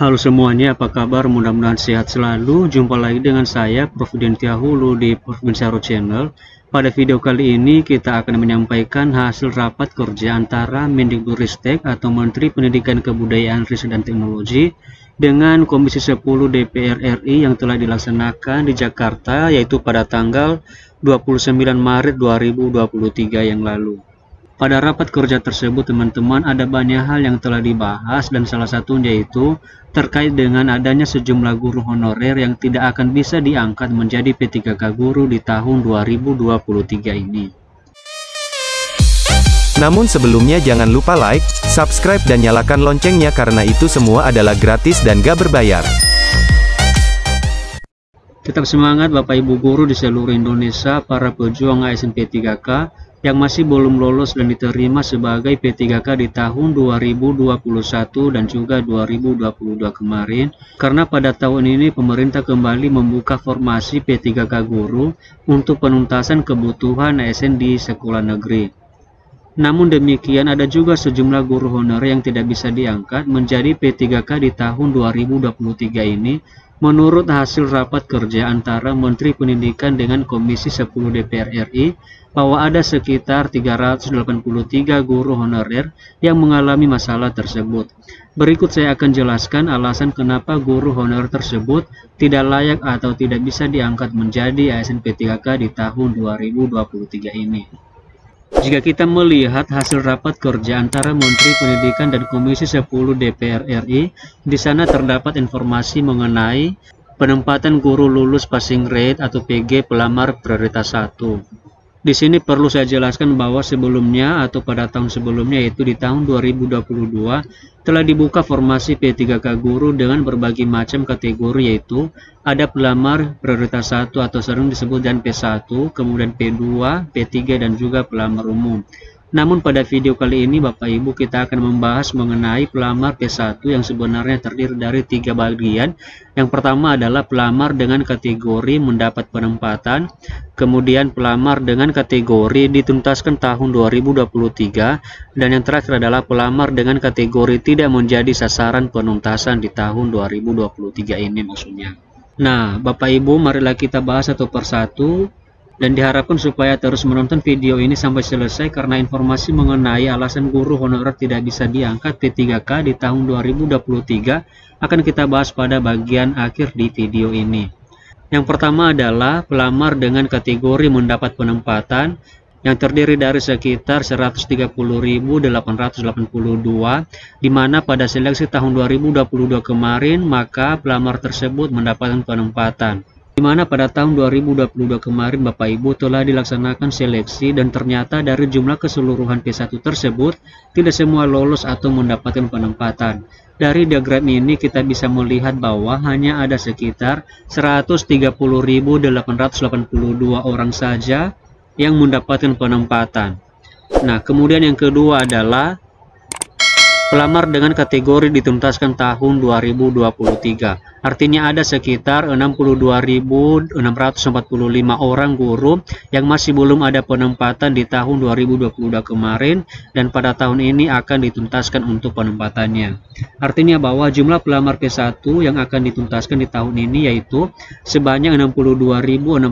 Halo semuanya, apa kabar? Mudah-mudahan sehat selalu. Jumpa lagi dengan saya, Prof. Dentia Hulu di Prof. Bensaro Channel. Pada video kali ini kita akan menyampaikan hasil rapat kerja antara Mendikbudristek atau Menteri Pendidikan Kebudayaan Riset dan Teknologi dengan Komisi 10 DPR RI yang telah dilaksanakan di Jakarta, yaitu pada tanggal 29 Maret 2023 yang lalu. Pada rapat kerja tersebut teman-teman ada banyak hal yang telah dibahas dan salah satunya yaitu terkait dengan adanya sejumlah guru honorer yang tidak akan bisa diangkat menjadi P3K guru di tahun 2023 ini. Namun sebelumnya jangan lupa like, subscribe dan nyalakan loncengnya karena itu semua adalah gratis dan gak berbayar. Tetap semangat Bapak Ibu guru di seluruh Indonesia, para pejuang ASN P3K yang masih belum lolos dan diterima sebagai P3K di tahun 2021 dan juga 2022 kemarin, karena pada tahun ini pemerintah kembali membuka formasi P3K guru untuk penuntasan kebutuhan ASN di sekolah negeri. Namun demikian ada juga sejumlah guru honorer yang tidak bisa diangkat menjadi P3K di tahun 2023 ini menurut hasil rapat kerja antara Menteri Pendidikan dengan Komisi 10 DPR RI bahwa ada sekitar 383 guru honorer yang mengalami masalah tersebut. Berikut saya akan jelaskan alasan kenapa guru honorer tersebut tidak layak atau tidak bisa diangkat menjadi ASN P3K di tahun 2023 ini. Jika kita melihat hasil rapat kerja antara Menteri Pendidikan dan Komisi 10 DPR RI, di sana terdapat informasi mengenai penempatan guru lulus passing rate atau PG pelamar prioritas 1. Di sini perlu saya jelaskan bahwa sebelumnya atau pada tahun sebelumnya yaitu di tahun 2022 telah dibuka formasi P3K guru dengan berbagai macam kategori, yaitu ada pelamar prioritas 1 atau sering disebut dan P1, kemudian P2, P3 dan juga pelamar umum. Namun pada video kali ini Bapak Ibu kita akan membahas mengenai pelamar P1 yang sebenarnya terdiri dari 3 bagian. Yang pertama adalah pelamar dengan kategori mendapat penempatan, kemudian pelamar dengan kategori dituntaskan tahun 2023, dan yang terakhir adalah pelamar dengan kategori tidak menjadi sasaran penuntasan di tahun 2023 ini maksudnya. Nah Bapak Ibu, marilah kita bahas satu persatu. Dan diharapkan supaya terus menonton video ini sampai selesai karena informasi mengenai alasan guru honorer tidak bisa diangkat P3K di tahun 2023 akan kita bahas pada bagian akhir di video ini. Yang pertama adalah pelamar dengan kategori mendapat penempatan yang terdiri dari sekitar 130.882, di mana pada seleksi tahun 2022 kemarin maka pelamar tersebut mendapatkan penempatan. Di mana pada tahun 2022 kemarin Bapak Ibu telah dilaksanakan seleksi dan ternyata dari jumlah keseluruhan P1 tersebut tidak semua lolos atau mendapatkan penempatan. Dari diagram ini kita bisa melihat bahwa hanya ada sekitar 130.882 orang saja yang mendapatkan penempatan. Nah, kemudian yang kedua adalah pelamar dengan kategori dituntaskan tahun 2023. Artinya ada sekitar 62.645 orang guru yang masih belum ada penempatan di tahun 2022 kemarin dan pada tahun ini akan dituntaskan untuk penempatannya. Artinya bahwa jumlah pelamar P1 yang akan dituntaskan di tahun ini yaitu sebanyak 62.645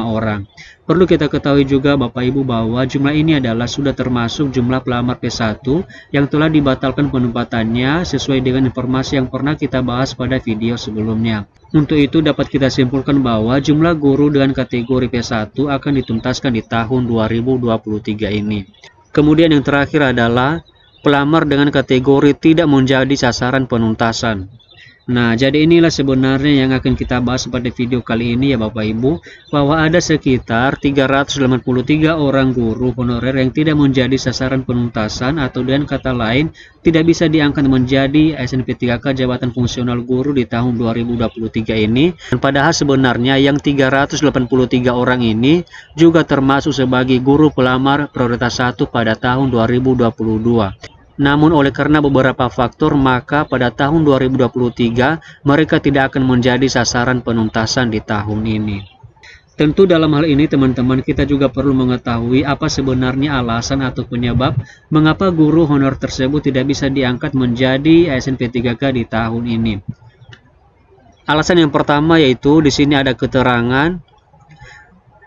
orang. Perlu kita ketahui juga Bapak Ibu bahwa jumlah ini adalah sudah termasuk jumlah pelamar P1 yang telah dibatalkan penempatannya sesuai dengan informasi yang pernah kita bahas pada video sebelumnya. Untuk itu dapat kita simpulkan bahwa jumlah guru dengan kategori P1 akan dituntaskan di tahun 2023 ini. Kemudian yang terakhir adalah pelamar dengan kategori tidak menjadi sasaran penuntasan. Nah, jadi inilah sebenarnya yang akan kita bahas pada video kali ini ya Bapak Ibu, bahwa ada sekitar 383 orang guru honorer yang tidak menjadi sasaran penuntasan atau dengan kata lain tidak bisa diangkat menjadi ASN P3K jabatan fungsional guru di tahun 2023 ini. Dan padahal sebenarnya yang 383 orang ini juga termasuk sebagai guru pelamar prioritas 1 pada tahun 2022. Namun oleh karena beberapa faktor maka pada tahun 2023 mereka tidak akan menjadi sasaran penuntasan di tahun ini. Tentu dalam hal ini teman-teman kita juga perlu mengetahui apa sebenarnya alasan atau penyebab mengapa guru honor tersebut tidak bisa diangkat menjadi ASN P3K di tahun ini. Alasan yang pertama yaitu di sini ada keterangan.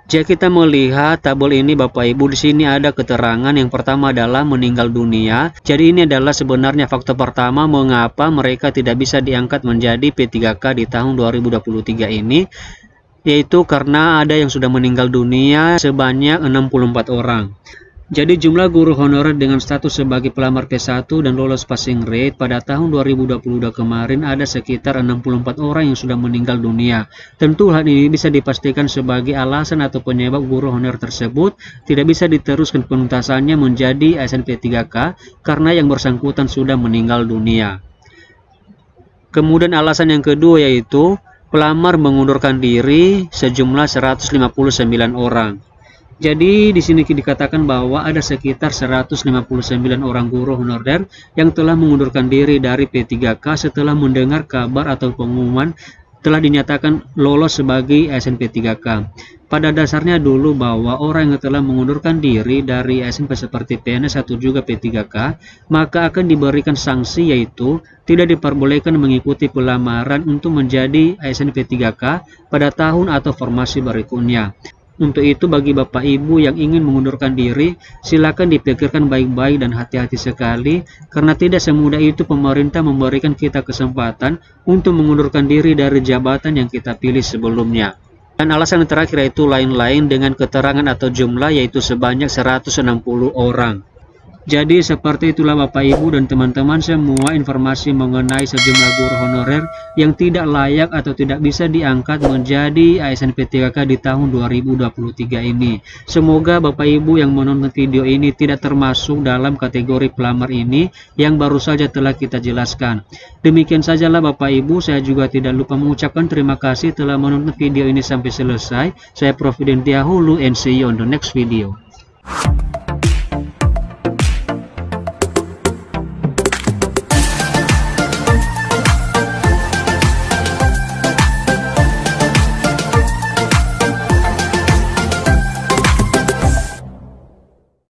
Jika kita melihat tabel ini Bapak Ibu, di sini ada keterangan yang pertama adalah meninggal dunia. Jadi ini adalah sebenarnya faktor pertama mengapa mereka tidak bisa diangkat menjadi P3K di tahun 2023 ini, yaitu karena ada yang sudah meninggal dunia sebanyak 64 orang. Jadi jumlah guru honorer dengan status sebagai pelamar P1 dan lolos passing rate pada tahun 2022 kemarin ada sekitar 64 orang yang sudah meninggal dunia. Tentu hal ini bisa dipastikan sebagai alasan atau penyebab guru honorer tersebut tidak bisa diteruskan penuntasannya menjadi ASN P3K karena yang bersangkutan sudah meninggal dunia. Kemudian alasan yang kedua yaitu pelamar mengundurkan diri sejumlah 159 orang. Jadi di sini dikatakan bahwa ada sekitar 159 orang guru honorer yang telah mengundurkan diri dari P3K setelah mendengar kabar atau pengumuman telah dinyatakan lolos sebagai ASN P3K. Pada dasarnya dulu bahwa orang yang telah mengundurkan diri dari ASN seperti PNS atau juga P3K, maka akan diberikan sanksi yaitu tidak diperbolehkan mengikuti pelamaran untuk menjadi ASN P3K pada tahun atau formasi berikutnya. Untuk itu bagi Bapak Ibu yang ingin mengundurkan diri, silakan dipikirkan baik-baik dan hati-hati sekali, karena tidak semudah itu pemerintah memberikan kita kesempatan untuk mengundurkan diri dari jabatan yang kita pilih sebelumnya. Dan alasan yang terakhir yaitu lain-lain dengan keterangan atau jumlah yaitu sebanyak 160 orang. Jadi seperti itulah Bapak Ibu dan teman-teman semua informasi mengenai sejumlah guru honorer yang tidak layak atau tidak bisa diangkat menjadi ASN P3K di tahun 2023 ini. Semoga Bapak Ibu yang menonton video ini tidak termasuk dalam kategori pelamar ini yang baru saja telah kita jelaskan. Demikian sajalah Bapak Ibu, saya juga tidak lupa mengucapkan terima kasih telah menonton video ini sampai selesai. Saya Prof. Dentia Hulu and see you on the next video.